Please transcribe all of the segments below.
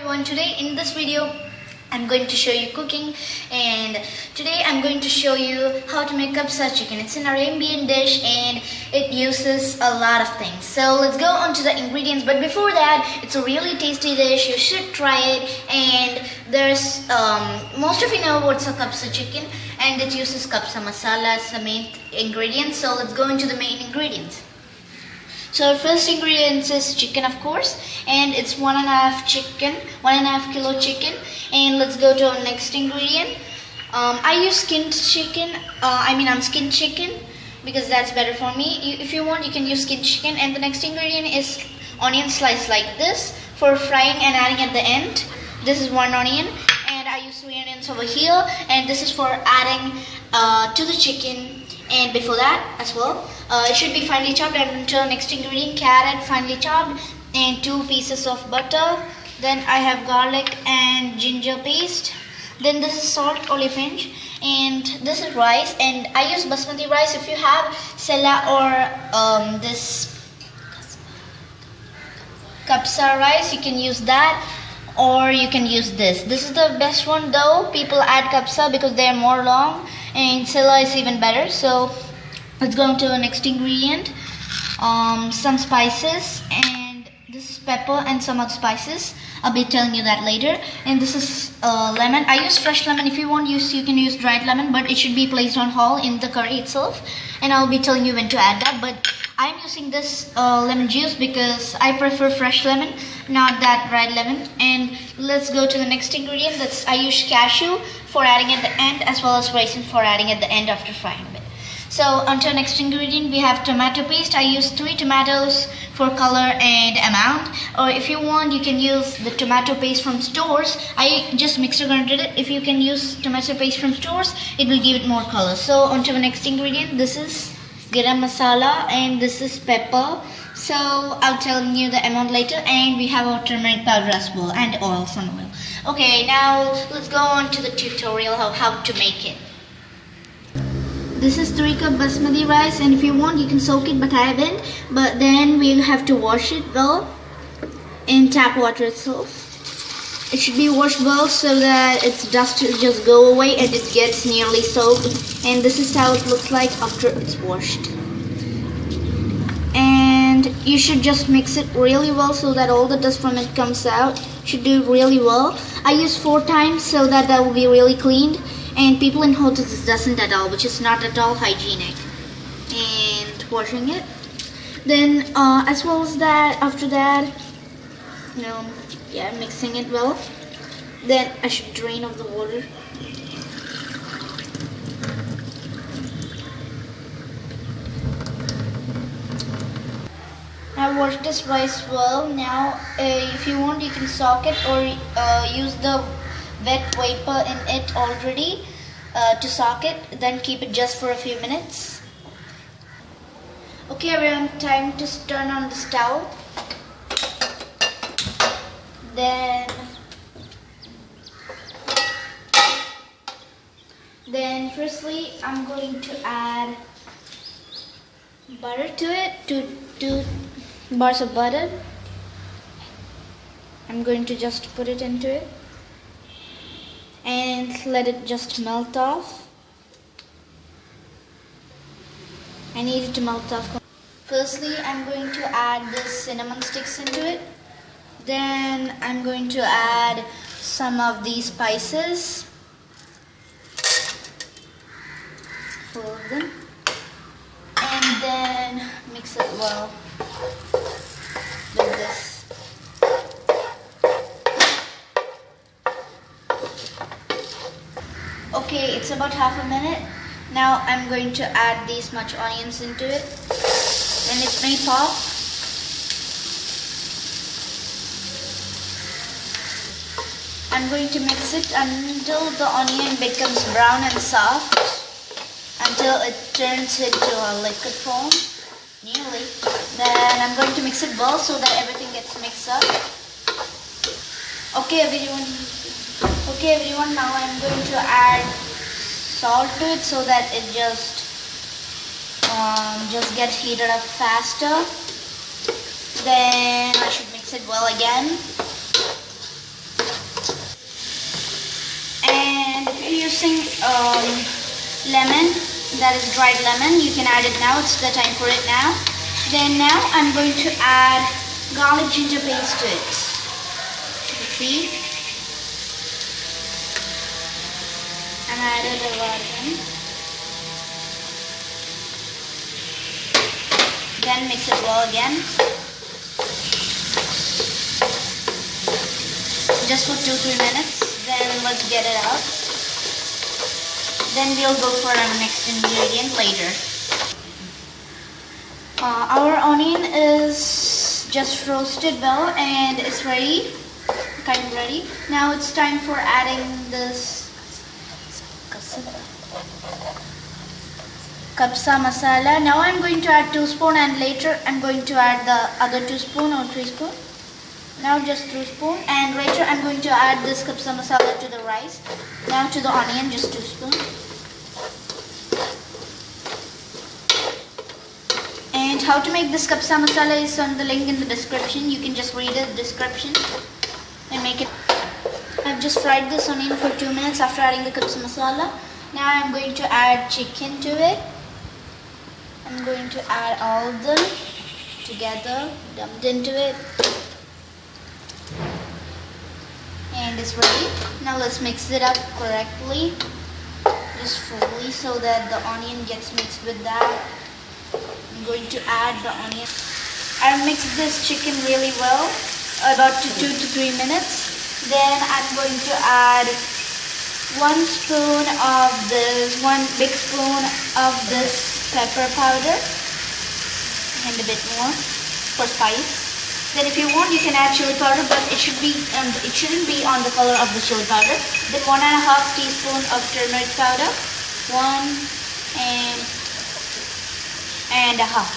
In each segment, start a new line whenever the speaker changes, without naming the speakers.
Everyone, today in this video I'm going to show you cooking, and today I'm going to show you how to make kabsa chicken. It's an Arabian dish and it uses a lot of things. So let's go on to the ingredients, but before that, it's a really tasty dish. You should try it. And there's most of you know what's a kabsa chicken, and it uses kabsa masala as the main ingredient. So let's go into the main ingredients. So our first ingredient is chicken, of course, and it's 1.5 kilo chicken. And let's go to our next ingredient. I use skinned chicken. Unskinned chicken because that's better for me. If you want, you can use skinned chicken. And the next ingredient is onion sliced like this for frying and adding at the end. This is 1 onion, and I use 3 onions over here. And this is for adding to the chicken. And before that as well, it should be finely chopped. And to the next ingredient, carrot finely chopped, and 2 pieces of butter. Then I have garlic and ginger paste. Then this is salt or a pinch, and this is rice, and I use basmati rice. If you have sela or this kabsa rice, you can use that, or you can use this. This is the best one though. People add kabsa because they are more long, and sela is even better. So let's go into the next ingredient. Some spices, and this is pepper and some other spices. I'll be telling you that later. And this is lemon. I use fresh lemon. If you want use, you can use dried lemon, but it should be placed on whole in the curry itself. And I'll be telling you when to add that. But I'm using this lemon juice because I prefer fresh lemon, not that dried lemon. And let's go to the next ingredient. I use cashew for adding at the end, as well as raisin for adding at the end after frying it. So onto the next ingredient, we have tomato paste. I use 3 tomatoes for color and amount. Or if you want, you can use the tomato paste from stores. I just mixer grinded it. If you can use tomato paste from stores, it will give it more color. So onto the next ingredient. This is garam masala, and this is pepper. So I'll tell you the amount later. And we have our turmeric powder as well, and oil, some oil. Okay, now let's go on to the tutorial of how to make it. This is 3 cup basmati rice, and if you want, you can soak it, but I haven't. But then we'll have to wash it well in tap water itself. It should be washed well so that its dust will just go away and it gets nearly soaked. And this is how it looks like after it's washed. And you should just mix it really well so that all the dust from it comes out. Should do it really well. I use 4 times so that will be really cleaned. And people in hotels doesn't at all, which is not at all hygienic. And washing it. Then as well as that, after that, mixing it well. Then I should drain off the water. Now wash this rice well. Now if you want, you can soak it or use the wet vapor in it already to soak it. Then keep it just for a few minutes. Okay everyone, time to turn on the stove. Then firstly I'm going to add butter to it, 2 bars of butter. I'm going to just put it into it and let it just melt off. I need it to melt off. Firstly, I'm going to add this cinnamon sticks into it. Then I'm going to add some of these spices, 4 of them, and then mix it well with this. Okay, it's about half a minute. Now I'm going to add these much onions into it, and it may pop. I'm going to mix it until the onion becomes brown and soft, until it turns into a liquid form, nearly. Then I'm going to mix it well so that everything gets mixed up. Okay everyone, now I'm going to add salt to it so that it just gets heated up faster. Then I should mix it well again. missing lemon, that is dried lemon. You can add it now. It's the time for it now. Then now I'm going to add garlic ginger paste to it. See? And I added a lot in. Then mix it well again. Just for 2-3 minutes. Then let's get it out. Then we'll go for our next ingredient later. Our onion is just roasted well and it's ready, kind of ready. Now it's time for adding this kabsa masala. Now I'm going to add 2 spoons and later I'm going to add the other 2 spoons or 3 spoons. Now just 2 spoons and later I'm going to add this kabsa masala to the rice. Now to the onion, just 2 spoons. And how to make this kabsa masala is on the link in the description. You can just read the description and make it. I've just fried this onion for 2 minutes after adding the kabsa masala. Now I'm going to add chicken to it. I'm going to add all of them together, dumped into it. And it's ready. Now let's mix it up correctly, just fully, so that the onion gets mixed with that. I'm going to add the onion. I'll mix this chicken really well, about 2 to 3 minutes. Then I'm going to add 1 spoon of this, 1 big spoon of this pepper powder, and a bit more for spice. Then if you want, you can add chili powder, but it shouldn't be on the color of the chili powder. Then 1.5 teaspoon of turmeric powder, 1 and a half.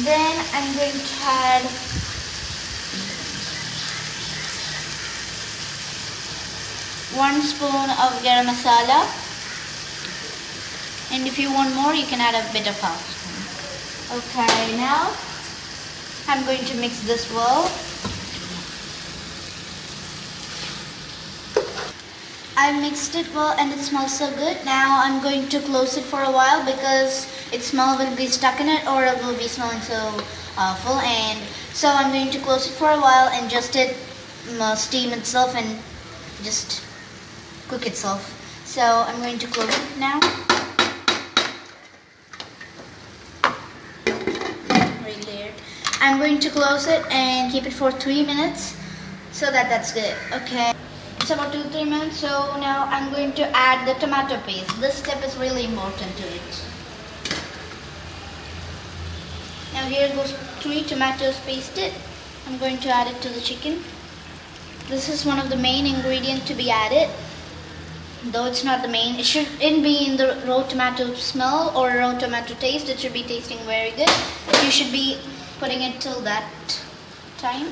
Then I'm going to add one spoon of garam masala, and if you want more, you can add a bit of half spoon. Okay, now I'm going to mix this well. I mixed it well and it smells so good. Now I'm going to close it for a while because its smell will be stuck in it or it will be smelling so full. And so I'm going to close it for a while and just it steam itself and just cook itself. So I'm going to close it now. I'm going to close it and keep it for 3 minutes so that's good. Okay. It's about 2-3 minutes, so now I'm going to add the tomato paste. This step is really important to it. Now here goes 3 tomatoes pasted. I'm going to add it to the chicken. This is one of the main ingredients to be added. Though it's not the main, it shouldn't be in the raw tomato smell or raw tomato taste. It should be tasting very good. You should be putting it till that time.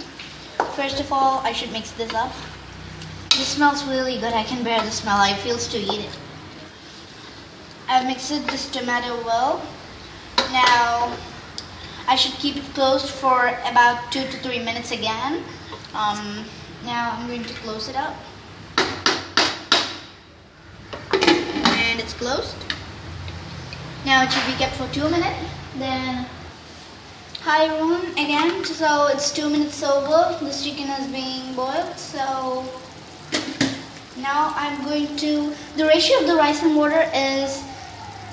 First of all, I should mix this up. This smells really good. I can bear the smell. I feel to eat it. I've mixed this tomato well. Now I should keep it closed for about 2 to 3 minutes again. Now I'm going to close it up. And it's closed. Now it should be kept for 2 minutes. Then hi everyone again. So it's 2 minutes over. This chicken is being boiled. So now I'm going to, the ratio of the rice and water is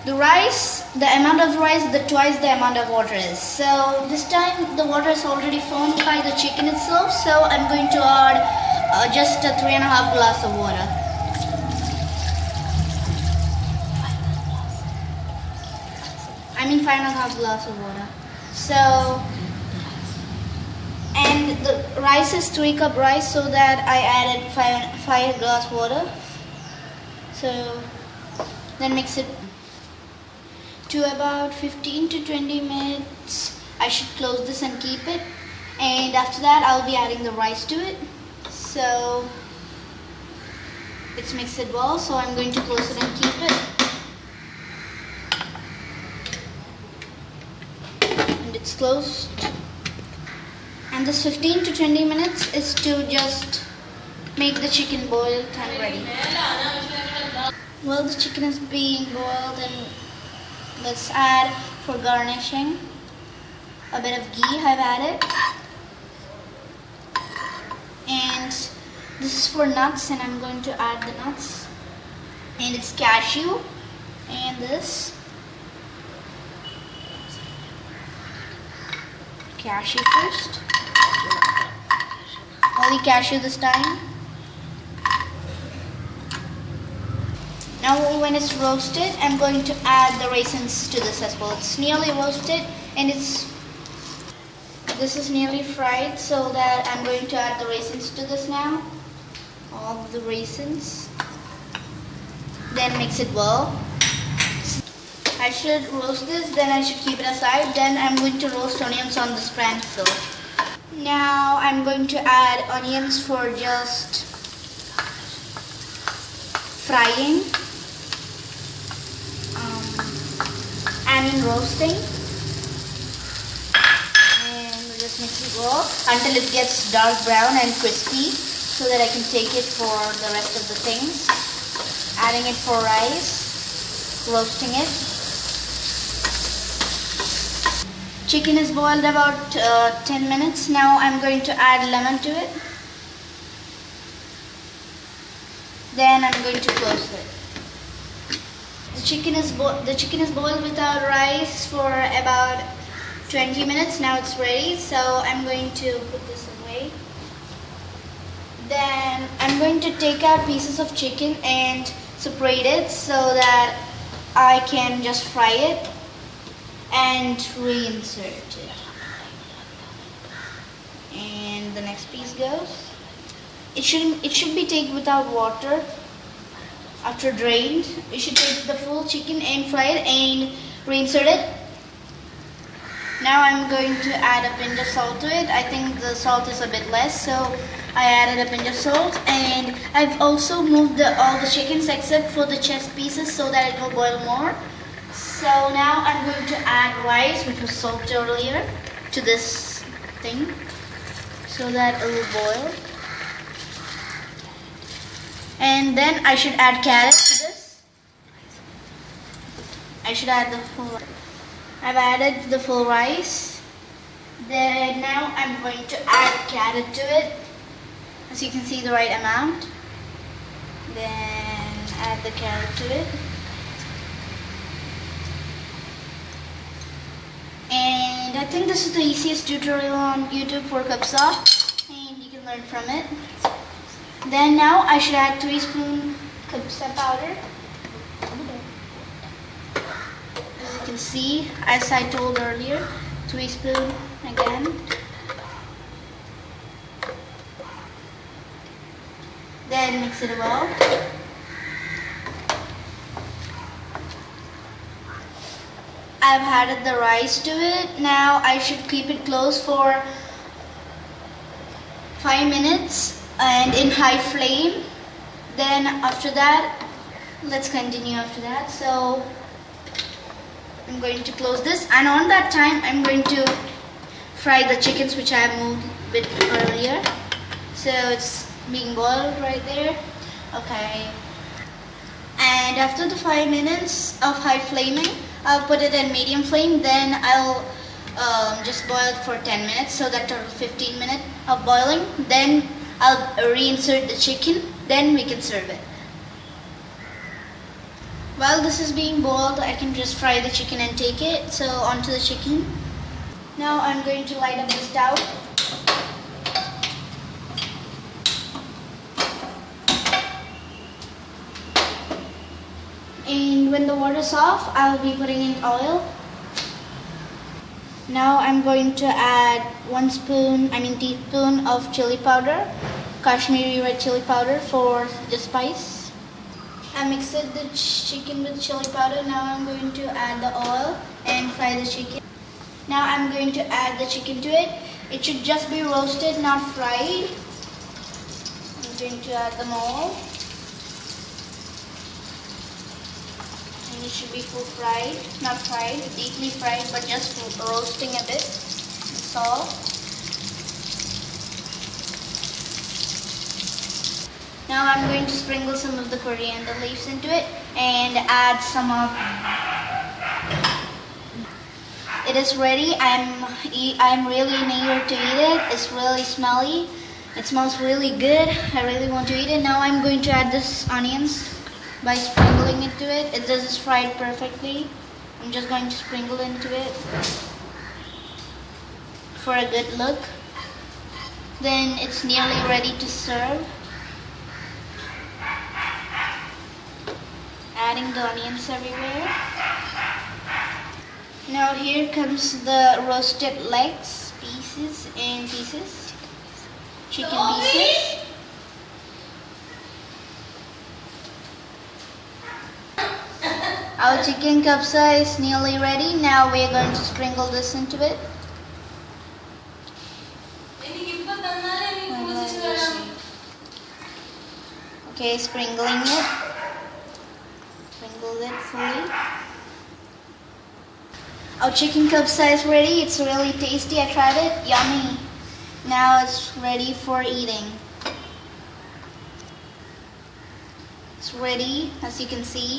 the amount of rice, twice the amount of water is. So this time the water is already formed by the chicken itself. So I'm going to add just a 3.5 glass of water. I mean 5.5 glass of water. So, and the rice is 3 cup rice, so that I added 5 glass water. So then mix it to about 15 to 20 minutes. I should close this and keep it, and after that I'll be adding the rice to it. So it's mixed it well, so I'm going to close it and keep it. And it's closed. And this 15 to 20 minutes is to just make the chicken boiled and ready. Well, the chicken is being boiled, and let's add for garnishing a bit of ghee. I've added, and this is for nuts, and I'm going to add the nuts, and it's cashew, and this cashew first, only cashew this time. Now when it's roasted, I'm going to add the raisins to this as well. It's nearly roasted, and this is nearly fried, so that I'm going to add the raisins to this now. All of the raisins. Then mix it well. I should roast this, then I should keep it aside. Then I'm going to roast onions on this pan still. Now I'm going to add onions for just frying. And in roasting, and we'll just mix it well until it gets dark brown and crispy, so that I can take it for the rest of the things. Adding it for rice, roasting it. Chicken is boiled about 10 minutes. Now I'm going to add lemon to it. Then I'm going to close it. The chicken is boiled without rice for about 20 minutes. Now it's ready, so I'm going to put this away. Then I'm going to take out pieces of chicken and separate it so that I can just fry it and reinsert it. And the next piece goes. It should be taken without water. After drained, you should take the full chicken and fry it and reinsert it. Now I'm going to add a pinch of salt to it. I think the salt is a bit less, so I added a pinch of salt, and I've also moved all the chickens except for the chest pieces so that it will boil more. So now I'm going to add rice, which was soaked earlier, to this thing so that it will boil. And then I should add carrots to this. I should add the full rice. I've added the full rice. Then now I'm going to add carrot to it. As you can see, the right amount. Then add the carrot to it. And I think this is the easiest tutorial on YouTube for kabsa, and you can learn from it. Then now I should add 3 spoons kabsa powder. As you can see, as I told earlier, 3 spoons again. Then mix it well. I've added the rice to it. Now I should keep it closed for 5 minutes and in high flame. Then after that, let's continue after that. So I'm going to close this, and on that time I'm going to fry the chickens, which I moved a bit earlier. So it's being boiled right there. Okay. And after the 5 minutes of high flaming, I'll put it in medium flame. Then I'll just boil it for 10 minutes, so that total 15 minutes of boiling. Then I'll reinsert the chicken. Then we can serve it. While this is being boiled, I can just fry the chicken and take it. So onto the chicken. Now I'm going to light up the stove. And when the water's off, I'll be putting in oil. Now I'm going to add 1 teaspoon of chili powder, Kashmiri red chili powder for the spice. I mixed the chicken with chili powder. Now I'm going to add the oil and fry the chicken. Now I'm going to add the chicken to it. It should just be roasted, not fried. I'm going to add them all. And it should be full fried, not fried, deeply fried, but just roasting a bit. That's all. Now I'm going to sprinkle some of the coriander leaves into it and add some of. It is ready. I'm really eager to eat it. It's really smelly. It smells really good. I really want to eat it. Now I'm going to add this onions by sprinkling into it. This is fried perfectly. I'm just going to sprinkle into it for a good look. Then it's nearly ready to serve. Adding the onions everywhere. Now here comes the roasted legs, pieces, chicken pieces. Our chicken kabsa is nearly ready. Now we are going to sprinkle this into it. Okay, sprinkling it. Sprinkle it fully. Our chicken kabsa is ready. It's really tasty. I tried it. Yummy. Now it's ready for eating. It's ready, as you can see.